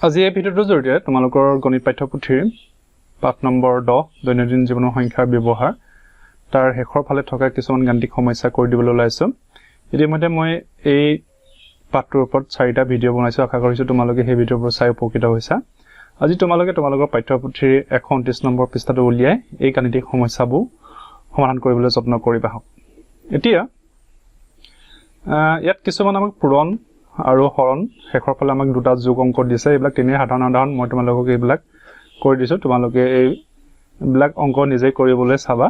আজি এই ভিডিওটোৰ জৰিয়তে তোমালোকৰ গণিত পাঠ্যপুথিৰ পাঠ নম্বৰ 10 দৈনন্দিন জীৱনৰ সংখ্যাৰ ব্যৱহাৰ তাৰ শেষৰ ফালে থকা কিছুমান গাণিতিক সমস্যা কৰি দিবলৈ ওলাইছো। ইতিমধ্যে মই এই পাঠটোৰ ওপৰত 4টা ভিডিও বনাইছো। আশা কৰিছো তোমালোকে সেই ভিডিওবোৰ চাই উপকৃত হৈছা। আজি তোমালোকে তোমালোকৰ পাঠ্যপুথিৰ 129 নম্বৰ পৃষ্ঠাটো উলিয়াই এই গাণিতিক সমস্যাবোৰ সমাধান কৰিবলৈ যত্ন কৰিবা। এতিয়া ইয়াত কিছুমান আমাক পূৰণ আৰু হৰণ শেষৰ ফালে আমাক দুটা যোগ অংক দিছে। এইবিলাক তিনি সাধাৰণ মই তোমালোকক এইবিলাক কৰি দিছো। তোমালোকে এইবিলাক অংক নিজে কৰিবলৈ চাবা।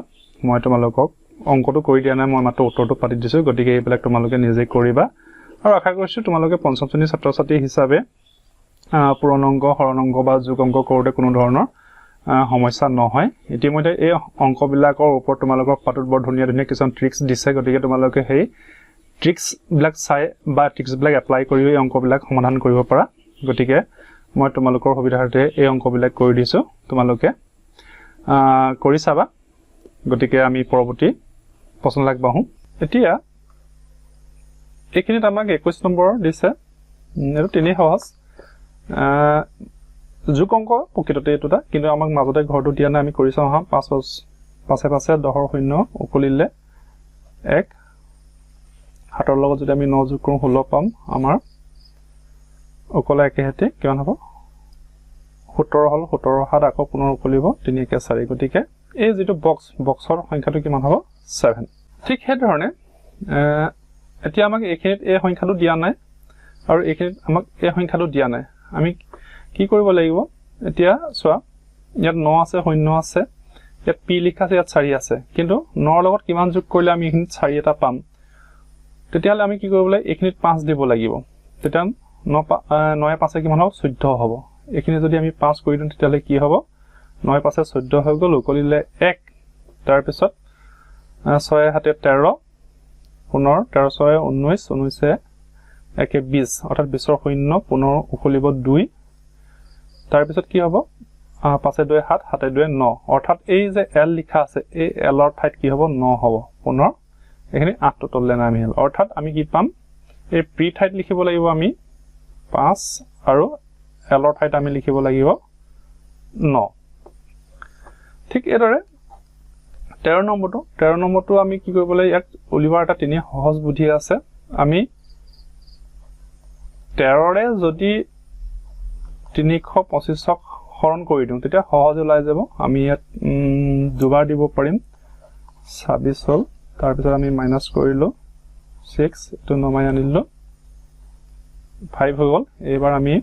মই তোমালোকক অংকটো কৰি দিয়া নাই, মই মাত্ৰ উত্তৰটো পাতি দিছো। গতিকে এইবিলাক তোমালোকে নিজে কৰিবা আৰু আশা কৰিছো তোমালোকে পঞ্চম শ্ৰেণীৰ ছাত্ৰ-ছাত্ৰী হিচাপে পূৰণ অংক হৰণ অংক বা যোগ অংক কৰোঁতে কোনো ধৰণৰ সমস্যা নহয়। ইতিমধ্যে এই অংকবিলাকৰ ওপৰত তোমালোকৰ পাঠত বৰ ধুনীয়া কিছুমান ট্ৰিক্স দিছে। গতিকে তোমালোকে সেই ট্ৰিক্স বিলাক চাই বা ট্ৰিক্স বিলাক এপ্লাই কৰি এই অংকবিলাক সমাধান কৰিব পাৰা। গতিকে মই তোমালোকৰ সুবিধাৰ্থে এই অংকবিলাক কৰি দিছো, তোমালোকে কৰি চাবা। গতিকে আমি পৰৱৰ্তী প্ৰশ্নলৈ আগবাঢ়ো। এতিয়া এইখিনিত আমাক 21 নম্বৰ দিছে। এইটো তিনি সহজ যোগ অংক প্ৰকৃততে এইটোটা, কিন্তু আমাক মাজতে ঘৰটো দিয়া নাই। আমি কৰি চাওঁ হা। 5 পাছে 10ৰ শূন্য উকলিলে 1 7ৰ লগত যদি আমি 9 যোগ কৰোঁ 16 পাম। আমাৰ উকলা একেহেতে কিমান হ'ব? 17 হ'ল। 17 7 আকৌ পুনৰ উকলিব 3 1 4। গতিকে এই যিটো বক্সৰ সংখ্যাটো কিমান হ'ব? 7। ঠিক সেইধৰণে এতিয়া আমাক এইখিনিত এই সংখ্যাটো দিয়া নাই আৰু এইখিনিত আমাক এই সংখ্যাটো দিয়া নাই। আমি কি কৰিব লাগিব? এতিয়া চোৱা, ইয়াত 9 আছে, 0 আছে, ইয়াত p লিখা আছে, ইয়াত 4 আছে, কিন্তু 9ৰ লগত কিমান যোগ কৰিলে আমি এইখিনিত 4 এটা পাম? তেতিয়াহ'লে আমি কি কৰিব লাগিব? এইখিনিত 5 দিব লাগিব। তেতিয়া 9 5 কিমান হ'ব? 14 হ'ব। এইখিনি যদি আমি 5 কৰি দিওঁ তেতিয়াহ'লে কি হ'ব? 9 5 14 হৈ গ'ল। উকলিলে 1। তাৰপিছত 6 7 13, পুনৰ 13 6 19, 19 1 20, অৰ্থাৎ 20ৰ শূন্য পুনৰ উকলিব 2। তাৰপিছত কি হ'ব? 5 2 7, 7 2 9, অৰ্থাৎ এই যে l লিখা আছে এই l ৰ ঠাইত কি হ'ব? 9 হ'ব। পুনৰ এইখিনি 8 তললৈ নামি আহিল। অৰ্থাৎ আমি কি পাম? এই প্ৰি ঠাইত লিখিব লাগিব আমি 5 আৰু l ৰ ঠাইত আমি লিখিব লাগিব 9। ঠিক এইদৰে 13 নম্বৰটো আমি কি কৰিব লাগিব? ইয়াক উলিওৱাৰ এটা তিনি সহজ বুদ্ধি আছে। আমি 13ৰে যদি 325ক হৰণ কৰি দিওঁ তেতিয়া সহজ ওলাই যাব। আমি ইয়াত দুবাৰ দিব পাৰিম। 26 হ'ল। তাৰপিছত আমি মাইনাছ কৰিলো 6, এইটো নমাই আনিলো 5 হৈ গ'ল। এইবাৰ আমি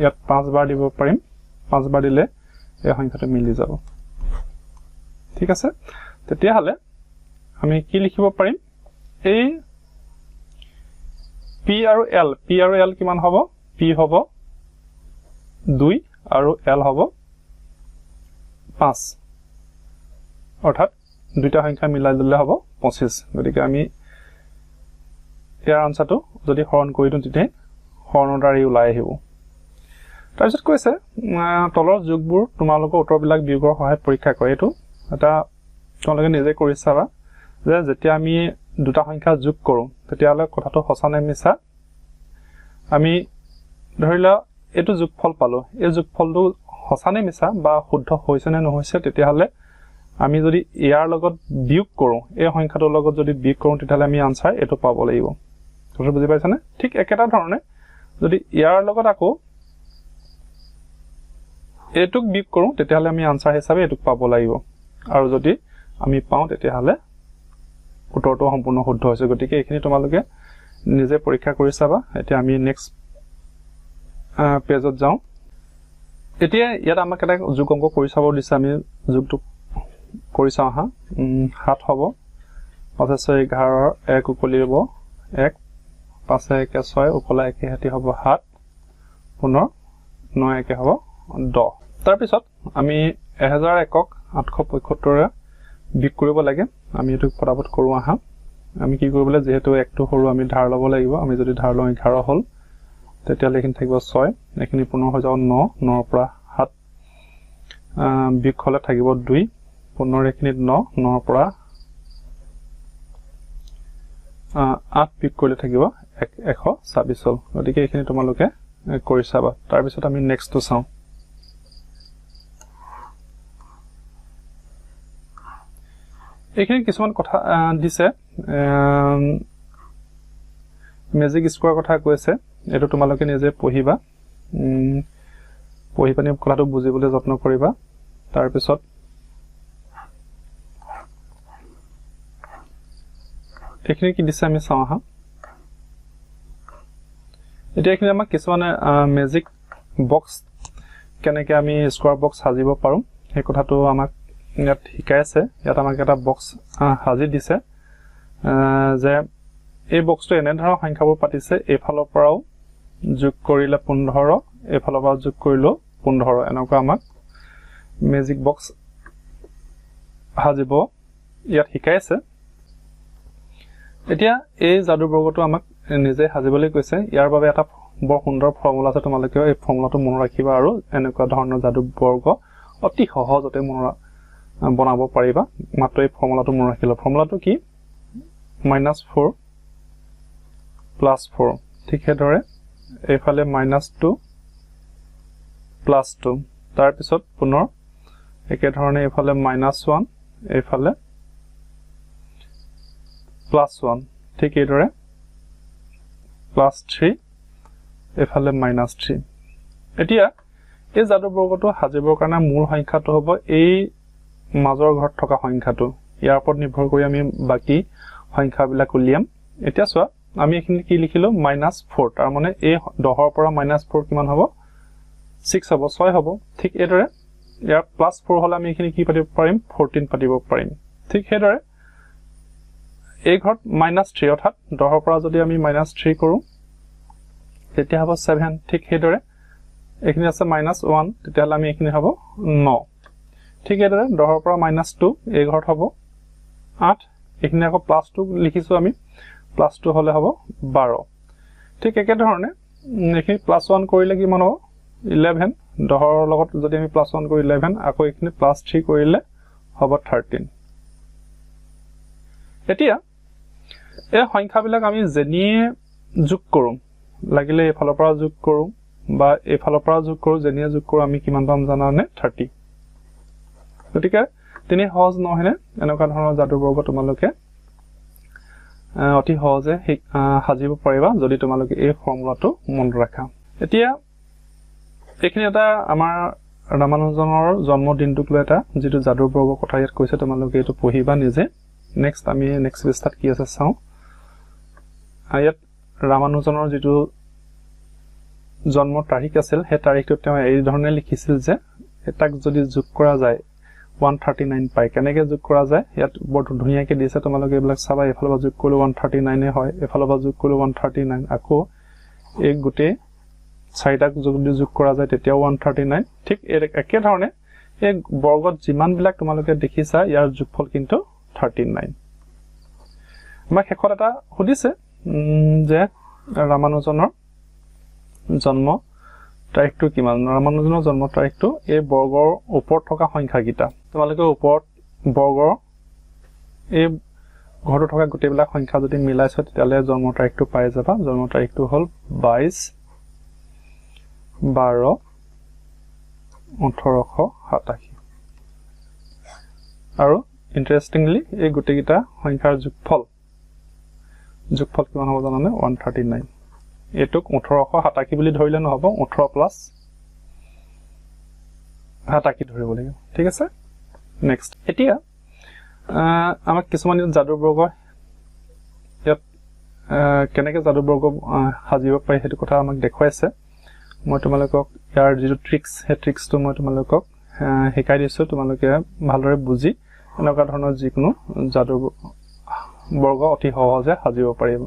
ইয়াত 5 বাৰ দিব পাৰিম। 5 বাৰ দিলে এই সংখ্যাটো মিলি যাব। ঠিক আছে, তেতিয়াহ'লে আমি কি লিখিব পাৰিম? এই p আৰু l কিমান হ'ব? p হ'ব 2 আৰু l হ'ব 5, অৰ্থাৎ দুইটা সংখ্যা মিলাই দিলে হ'ব 25। গতিকে আমি ইয়াৰ আনসাৰটো যদি হৰণ কৰি দিওঁ তেতিয়া হৰণৰ দ্বাৰা ওলাই আহিব। তাৰপিছত কৈছে তলৰ যোগবোৰ তোমালোকৰ উত্তৰবিলাক বিয়োগৰ সহায়ত পৰীক্ষা কৰে। এইটো এটা তোমালোকে নিজে কৰি চাবা যে যেতিয়া আমি দুটা সংখ্যা যোগ কৰোঁ তেতিয়াহ'লে কথাটো সঁচা নে মিছা। আমি ধৰি লোৱা এইটো যোগফল পালো, এই যোগফলটো সঁচা নে মিছা বা শুদ্ধ হৈছে নে নহৈছে। তেতিয়াহ'লে আমি যদি ইয়াৰ লগত বিয়োগ কৰোঁ, এই সংখ্যাটোৰ লগত যদি বিয়োগ কৰোঁ তেতিয়াহ'লে আমি আনসাৰ এইটো পাব লাগিব। কথাটো বুজি পাইছানে? ঠিক একেটা ধৰণে যদি ইয়াৰ লগত আকৌ এইটোক বিয়োগ কৰোঁ তেতিয়াহ'লে আমি আনসাৰ হিচাপে এইটোক পাব লাগিব, আৰু যদি আমি পাওঁ তেতিয়াহ'লে উত্তৰটো সম্পূৰ্ণ শুদ্ধ হৈছে। গতিকে এইখিনি তোমালোকে নিজে পৰীক্ষা কৰি চাবা। এতিয়া আমি নেক্সট পেজত যাওঁ। এতিয়া ইয়াত আমাক এটা যোগ অংক কৰি চাব দিছে। আমি যোগটো কৰি চাওঁ হা। 7 হ'ব, 5 6 11, 1 উকলিব 1, 5 1 6 উকলা একেহেতি হ'ব 7, পুনৰ 9 1 হ'ব 10। তাৰপিছত আমি 1001ক 875ৰে বিয়োগ কৰিব লাগে। আমি এইটো ফটাফট কৰোঁ আহা। আমি কি কৰিব লাগে? যিহেতু 1টো সৰু আমি ধাৰ ল'ব লাগিব। আমি যদি ধাৰ লওঁ 11 হ'ল, তেতিয়াহ'লে এইখিনি থাকিব 6, এইখিনি পুনৰ হৈ যাব 9, 9ৰ পৰা 7 বিয়োগ হ'লে থাকিব 2, পুনৰ এইখিনিত 9, 9ৰ পৰা 8 বিয়োগ কৰিলে থাকিব 126 হ'ল। গতিকে এইখিনি তোমালোকে কৰি চাবা তাৰ পিছত আমি নেক্সট টু চাও এখানে কিছুমান কথা দিছে মেজিক স্কোয়াৰ কথা কৈছে এটো তোমালোকে নিজে পঢ়িবা পঢ়িপানি কথাটো বুজিবলৈ যত্ন কৰিবা তাৰ পিছত এখানে কি দিছে আমি চাও হা এটা এখানে আমাক কিছুমান মেজিক বক্স কেনেকে আমি স্কোয়াৰ বক্স সাজিব পাৰো এই কথাটো আমাক ইয়াত শিকাই আছে ইয়াত আমাক এটা বক্স সাজি দিছে যে এই বক্সটো এনে ধৰণৰ সংখ্যাবোৰ পাতিছে এফালৰ পৰাও যোগ কৰিলে 15 এফালৰ পৰা যোগ কৰিলো 15 এনেকুৱা আমাক মেজিক বক্স সাজিব ইয়াত শিকাই আছে এতিয়া এই যাদু বৰ্গটো আমাক নিজে সাজিবলৈ কৈছে ইয়াৰ বাবে এটা বৰ সুন্দৰ ফৰ্মুলা আছে তোমালোকে এই ফৰ্মুলাটো মনত ৰাখিবা আৰু এনেকুৱা ধৰণৰ যাদু বৰ্গ অতি সহজতে বনাব পাৰিবা মাত্ৰ এই ফৰ্মুলাটো মনত ৰাখিলা ফৰ্মুলাটো কি -4 + 4 ঠিক হেদৰে এফালে -2 + 2 তাৰ পিছত পুনৰ একে ধৰণে এফালে -1 এফালে +1 ঠিক হেদৰে +3 এফালে -3 এতিয়া এই যাদু বৰ্গটো সাজিবৰ কাৰণে মূল সংখ্যাটো হ'ব এই মাজৰ ঘৰত থকা সংখ্যাটো ইয়াৰ ওপৰত নিৰ্ভৰ কৰি আমি বাকি সংখ্যাবিলাক উলিয়াম এতিয়া চোৱা আমি এখিনি কি লিখিলো -4 তাৰ মানে এই 10 ৰ পৰা -4 কিমান হ'ব 6 হ'ব 6 হ'ব ঠিক এদৰে ইয়াৰ +4 হলে আমি এখিনি কি পাতিব পাৰিম 14 পাতিব পাৰিম ঠিক হেদৰে এই ঘৰত -3 অৰ্থাৎ 10 ৰ পৰা যদি আমি -3 কৰো তেতিয়া হ'ব 7 ঠিক হেদৰে এখিনি আছে -1 তেতিয়া হলে আমি এখিনি হ'ব 9 ঠিক এদৰে 10 ৰ পৰা -2 এই ঘৰত হ'ব 8 এখিনি আকৌ +2 লিখিছো আমি +2 হলে হ'ব 12 ঠিক একে ধৰণে এখিনি +1 কৰিলে কিমান হ'ব 11 10 ৰ লগত যদি আমি +1 কৰি 11 আকৌ এখিনি +3 কৰিলে হ'ব 13 এতিয়া এই সংখ্যাবিলাক আমি জেনিয়ে যোগ কৰো লাগিলে এফালৰ পৰা যোগ কৰো বা এফালৰ পৰা যোগ কৰো জেনিয়ে যোগ কৰো আমি কিমান পাম জানানে 30 গতিকে তিনি সহজ নহয়নে এনেকুৱা ধৰণৰ যাদু বৰ্গ তোমালোকে অতি সহজে সাজিব পাৰিবা যদি তোমালোকে এই ফৰ্মুলাটো মনত ৰাখা এতিয়া এখিনি এটা আমাৰ ৰামানুজনৰ জন্মদিনটোক লৈ এটা যেটো যাদু বৰ্গ কথা ইয়াত কৈছে তোমালোকে এটো পঢ়িবা নিজে নেক্সট আমি নেক্সট পৃষ্ঠাত কি আছে চাও ইয়াত ৰামানুজনৰ যেটো জন্ম তাৰিখ আছিল হে তাৰিখটো তেওঁ এই ধৰণে লিখিছিল যে এটাক যদি যোগ কৰা যায় 139 পাই কেনেকে যোগ কৰা যায় ইয়াত বৰ ধুনিয়াকে দিছে তোমালোকে এইবিলাক চাবা এফালৰ পৰা যোগ কৰিলে 139 হয় এফালৰ পৰা যোগ কৰিলে 139 আকৌ এই গুটে চাৰিটাক যদি যোগ কৰা যায় তেতিয়া 139 ঠিক একে ধৰণে এই বৰ্গত যিমান বিলাক তোমালোকে দেখিছা ইয়াৰ যোগফল কিন্তু 39 আমাক হেকত এটা সুধিছে যে ৰামানুজনৰ জন্ম তাৰিখটো কিমান ৰামানুজনৰ জন্ম তাৰিখটো এই বৰ্গৰ ওপৰত থকা সংখ্যা গিটা তোমালোকে ওপৰত বৰ্গৰ এই ঘৰটো থকা গুটেবিলাক সংখ্যা যদি মিলাইছ তেতিয়ালে জন্ম তাৰিখটো পাই যাবা জন্ম তাৰিখটো হল 22 12 1887 আৰু ইন্টাৰেস্টিংলি এই গুটেগিটা সংখ্যাৰ যোগফল কিমান হ'ব জানানে 139 এটুক 1887 বুলি ধৰিলে নহব 18 প্লাস 87 ধৰিব লাগিব ঠিক আছে নেক্সট এতিয়া আমাক কিছুমান যাদু বৰ্গ ইয়াত কেনেকে যাদু বৰ্গ সাজিব পাৰি হেতু কথা আমাক দেখুৱাইছে মই তোমালোকক ইয়াৰ যেটো ট্ৰিক্স হে ট্ৰিক্সটো মই তোমালোকক শিকাই দিছো তোমালোকে ভালদৰে বুজি এনেকুৱা ধৰণৰ যিকোনো যাদু বৰ্গ অতি সহজে সাজিব পাৰিব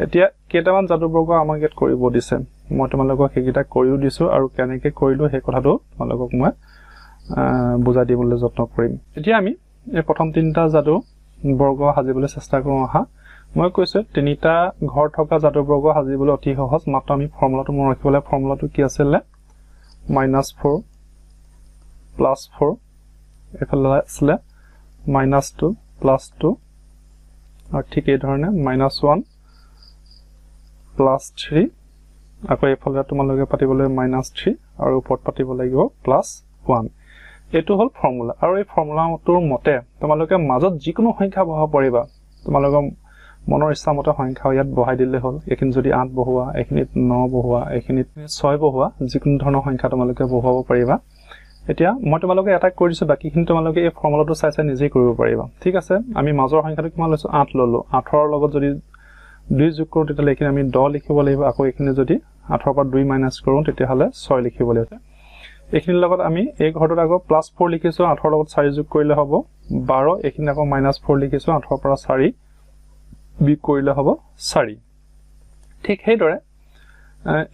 এতিয়া কেইটামান যাদু বৰ্গ আমাক ইয়াত কৰিব দিছে মই তোমালোকক হেকিটা কৰিও দিছো আৰু কেনেকে কৰিলো হে কথাটো তোমালোকক মই বুজাই দিবলৈ যত্ন কৰিম এতিয়া আমি এই প্ৰথম তিনটা যাদু বৰ্গ সাজিবলৈ চেষ্টা কৰো আহা মই কৈছো তিনিটা ঘৰ থকা যাদু বৰ্গ সাজিবলৈ অতি সহজ মাত্ৰ আমি ফৰ্মুলাটো মনত ৰাখিবলে ফৰ্মুলাটো কি আছিল -4 + 4 এফালে আছিল -2 + 2 আৰু ঠিক এই ধৰণে -1 + 3 আকৌ এইফালে তোমালোকে পাতিবলৈ -3 আৰু ওপৰত পাতিব লাগিব +1 এটো হল ফৰ্মুলা আৰু এই ফৰ্মুলাটোৰ মতে তোমালোকে মাজত যিকোনো সংখ্যা বহাব পাৰিবা তোমালোকৰ মনৰ ইচ্ছা মতে সংখ্যা ইয়াত বহাই দিলে হল এখিনি যদি 8 বহোৱা এখিনিত 9 বহোৱা এখিনিত 6 বহোৱা যিকোনো ধৰণৰ সংখ্যা তোমালোকে বহাব পাৰিবা এতিয়া মই তোমালোকে এটা কৰিছো বাকিখিনি তোমালোকে এই ফৰ্মুলাটো চাই চাই নিজেই কৰিব পাৰিবা ঠিক আছে আমি মাজৰ সংখ্যাটো কিমান লৈছো 8 ললো 8 ৰ লগত যদি 2 যোগ কৰো তেতিয়া এখিনি আমি 10 লিখিব লাগিব আকৌ এখিনি যদি 8 ৰ পৰা 2 মাইনাস কৰো তেতিয়া হলে 6 লিখিব লাগিব এখিনিৰ লগত আমি এই ঘৰটোত আকৌ +4 লিখিছো 8 ৰ লগত 4 যোগ কৰিলে হ'ব 12 এখিনি আকৌ -4 লিখিছো 8 ৰ পৰা 4 বিয়োগ কৰিলে হ'ব 4 ঠিক হেইদৰে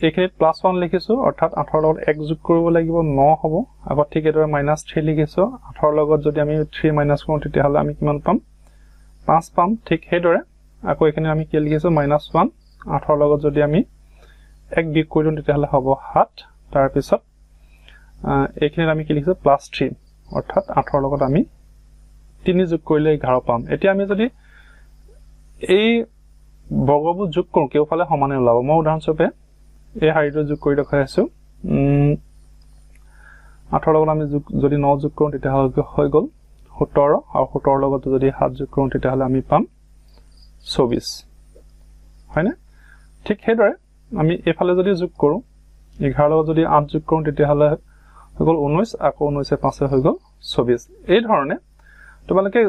এখিনিত +1 লিখিছো অৰ্থাৎ 8 ৰ লগত 1 যোগ কৰিব লাগিব 9 হ'ব আকৌ ঠিক এদৰে -3 লিখিছো 8 ৰ লগত যদি আমি 3 মাইনাস কৰো তেতিয়া হলে আমি কিমান পাম 5 পাম ঠিক হেইদৰে আকৌ এখিনি আমি কি লিখিছো -1 8 ৰ লগত যদি আমি 1 বিয়োগ কৰিম তেতিয়া হলে হ'ব 7 তাৰ পিছত এখিনিত আমি কি লিখিছো +3 অৰ্থাৎ 8 ৰ লগত আমি 3 যোগ কৰিলে 11 পাম এতিয়া আমি যদি এই বৰ্গবোৰ যোগ কৰো কেওফালে সমানে ওলাব মই উদাহৰণস্বৰূপে এই হাৰিটো যোগ কৰি দেখাইছো 8 ৰ লগত আমি যদি 9 যোগ কৰো তেতিয়া হৈ গল 17 আৰু 17 ৰ লগত যদি 7 যোগ কৰো তেতিয়া হলে আমি পাম 24 হয়নে ঠিক হেদৰে আমি এফালে যদি যোগ কৰো 11 ৰ লগত যদি 8 যোগ কৰো তেতিয়া হলে হৈ গল 19 আকৌ 19 এ 5 হৈ গল 24 এই ধৰণে তোমালোকে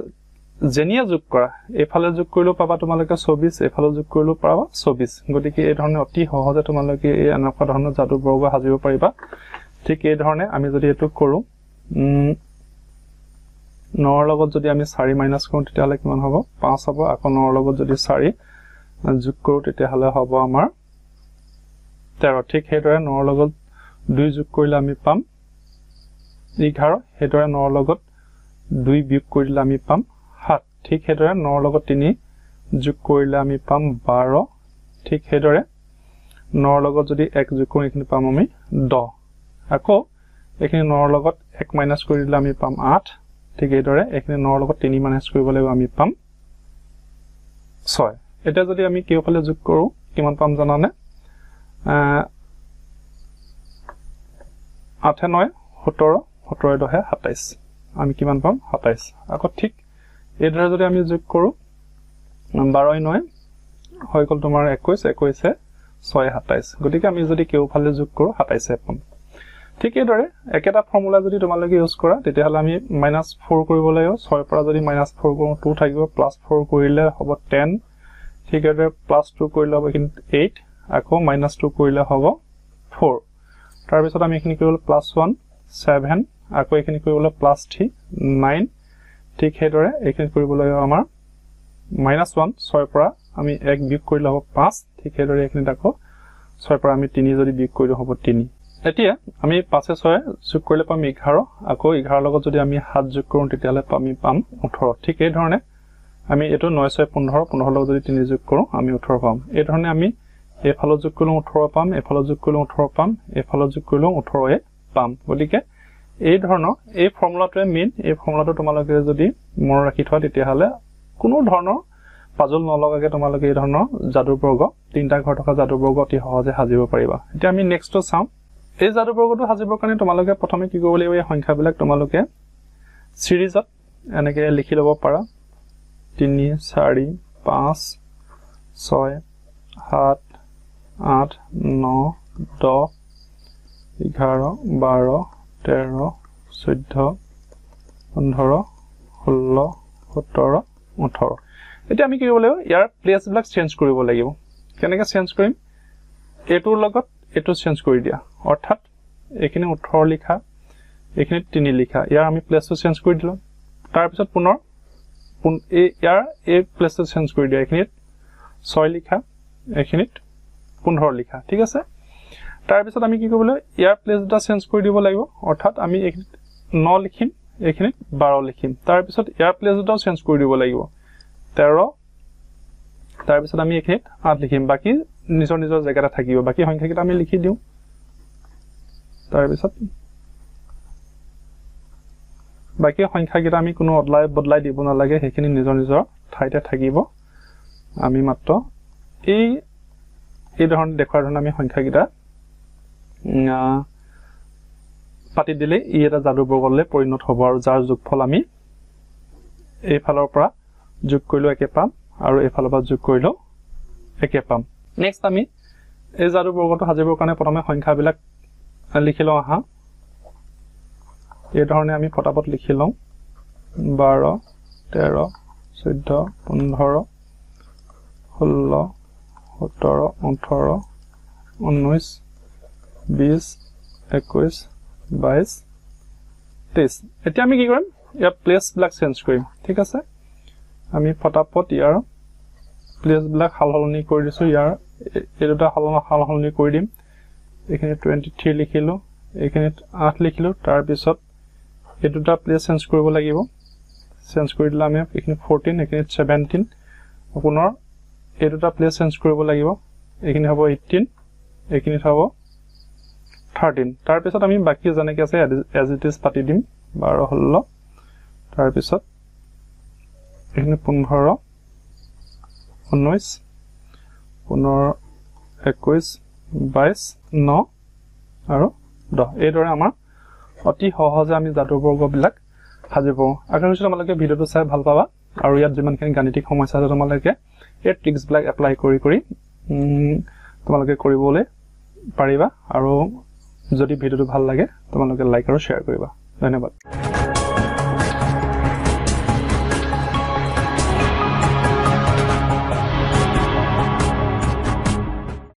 জেনিয়া যোগ কৰা এফালে যোগ কৰিলো পাবা তোমালোকে 24 এফালে যোগ কৰিলো পাবা 24 গতিকে এই ধৰণে অতি সহজে তোমালোকে এই এনেকুৱা ধৰণৰ জাদু বৰ্গ সাজিব পাৰিবা ঠিক এই ধৰণে আমি যদি এটো কৰো 9 ৰ লগত যদি আমি 4 মাইনাস কৰো তেতিয়া হলে কিমান হ'ব 5 হ'ব আকৌ 9 ৰ লগত যদি 4 যোগ কৰো তেতিয়া হলে হ'ব আমাৰ 13 ঠিক হেদৰে 9 ৰ লগত 2 যোগ কৰিলে আমি পাম 11 হেদৰে 9 ৰ লগত 2 বিয়োগ কৰিলে আমি পাম 7 ঠিক হেদৰে 9 ৰ লগত 3 যোগ কৰিলে আমি পাম 12 ঠিক হেদৰে 9 ৰ লগত যদি 1 যোগ কৰো এখিনি পাম আমি 10 আকৌ এখিনি 9 ৰ লগত 1 মাইনাস কৰি দিলে আমি পাম 8 ঠিক হেদৰে এখিনি 9 ৰ লগত 3 মাইনাস কৰিব লাগিব আমি পাম 6 এটা যদি আমি কেওফালে যোগ কৰো কিমান পাম জানানে 8 9 17 17 10 27 আমি কিমান পাম 27 আকৌ ঠিক এই ধৰে যদি আমি যোগ কৰো 12 9 হৈ গল তোমাৰ 21 21 6 27 গতিকে আমি যদি কেওফালে যোগ কৰো 27 পাম ঠিক এই ধৰে একেটা ফৰ্মুলা যদি তোমালোকে ইউজ কৰা তেতিয়া হলে আমি -4 কৰিব লাগিব 6 পৰা যদি -4 কৰো 2 থাকিব +4 কৰিলে হ'ব 10 ঠিক আছে +2 কৰিলে হ'ব কিন্তু 8 আকৌ -2 কৰিলে হ'ব 4 তাৰ পিছত আমি এখিনি কৰিলে +1 7 আকৌ এখিনি কৰিবলৈ +3 9 ঠিক হেদৰে এখিনি কৰিবলৈ আমাৰ -1 6 পৰা আমি 1 বিয়োগ কৰিলে হ'ব 5 ঠিক হেদৰে এখিনি আকৌ 6 পৰা আমি 3 যদি বিয়োগ কৰিলে হ'ব 3 এতিয়া আমি 5 6 যোগ কৰিলে পাম 11 আকৌ 11 লগত যদি আমি 7 যোগ কৰো তেতিয়া হলে আমি পাম 18 ঠিক এই ধৰণে আমি এটো 9 6 15 15 লগত যদি 3 যোগ কৰো আমি 18 পাম এই ধৰণে আমি এফালে যোগ কৰিলে 18 পাম এফালে যোগ কৰিলে 18 পাম এফালে যোগ কৰিলে 18 এ পাম গতিকে এই ধৰণৰ এই ফৰ্মুলাটোৱে মেইন এই ফৰ্মুলাটো তোমালোকে যদি মনত ৰাখি থোৱা তেতিয়া হলে কোনো ধৰণৰ পাজল নলগাকে তোমালোকে এই ধৰণৰ জাদু বৰ্গ তিনটা ঘৰ থকা জাদু বৰ্গ অতি সহজে সাজিব পাৰিবা এতিয়া আমি নেক্সটটো চাম এই জাদু বৰ্গটো সাজিবৰ কাৰণে তোমালোকে প্ৰথমে কি কৰিব লাগিব এই সংখ্যাবিলাক তোমালোকে সিৰিজত এনেকে লিখি লব পাৰা 3 4 5 6 7 8 9 10 11 12 13 14 15 16 17 18 এতিয়া আমি কি কৰিব লাগিব ইয়াৰ প্লেস বিলাক চেঞ্জ কৰিব লাগিব কেনেকৈ চেঞ্জ কৰিম এটোৰ লগত এটো চেঞ্জ কৰি দিয়া অৰ্থাৎ এখিনি 18 লিখা এখিনি 3 লিখা ইয়াৰ আমি প্লেসটো চেঞ্জ কৰি দিলো তাৰ পিছত পুনৰ ইয়াৰ এই প্লেসটো চেঞ্জ কৰি দিয়া এখিনি 6 লিখা এখিনি 15 লিখা ঠিক আছে তাৰ পিছত আমি কি কৰিব লাগিব ইয়াৰ প্লেসটা চেঞ্জ কৰি দিব লাগিব অৰ্থাৎ আমি এখিনি 9 লিখিম এখিনি 12 লিখিম তাৰ পিছত ইয়াৰ প্লেসটাও চেঞ্জ কৰি দিব লাগিব 13 তাৰ পিছত আমি এখিনি 8 লিখিম বাকি নিজৰ নিজৰ জায়গাতে থাকিব বাকি সংখ্যাকিটা আমি লিখি দিও তাৰ পিছত বাকি সংখ্যাকিটা আমি কোনো বদলাই দিব নালাগে হেখিনি নিজৰ নিজৰ ঠাইতে থাকিব আমি মাত্ৰ এই ধৰণে দেখুৱাৰ ধৰণে আমি সংখ্যাকেইটা পাতি দিলে ই এটা যাদু বৰ্গলৈ পৰিণত হ'ব আৰু যাৰ যোগফল আমি এই ফালৰ পৰা যোগ কৰিলেও একে পাম আৰু এই ফালৰ পৰা যোগ কৰিলেও একে পাম নেক্সট আমি এই যাদু বৰ্গটো সাজিবৰ কাৰণে প্ৰথমে সংখ্যাবিলাক লিখি লওঁ আহা এই ধৰণে আমি ফটাফট লিখি লওঁ 12 13 14 15 16 17 18 19 20 21 22 23 এতিয়া আমি কি কৰিম ইয়াৰ প্লেস বিলাক চেঞ্জ কৰিম ঠিক আছে আমি ফটাফট ইয়াৰ প্লেস বিলাক হালহলনি কৰি দিছো ইয়াৰ এই দুটা হালহলনি কৰি দিম এখানে 23 লিখিলো এখানে 8 লিখিলো তাৰ পিছত এই দুটা প্লেস চেঞ্জ কৰিব লাগিব চেঞ্জ কৰি দিলা আমি এখানে 14 এখানে 17 পুনৰ এই দুটা প্লেস চেঞ্জ কৰিব লাগিব এখানে হ'ব 18 এখানে হ'ব 13 তাৰ পিছত আমি বাকি জানেকে আছে এজ ইট ইজ পাতি দিম 12 16 তাৰ পিছত এখানে 15 19 15 21 22 9 আৰু 10 এই দৰে আমাৰ অতি সহজে আমি যাদু বৰ্গবিলাক সাজিব আশা কৰিছো তোমালোকে ভিডিওটো চাই ভাল পাবা আৰু ইয়াত যিমানখিনি গাণিতিক সমস্যা আছে তোমালোকে এই ট্ৰিক্স বিলাক এপ্লাই কৰি তোমালোকে কৰিবলৈ পাৰিবা আৰু যদি ভিডিওটো ভাল লাগে তোমালোকে লাইক আৰু শেয়াৰ কৰিবা ধন্যবাদ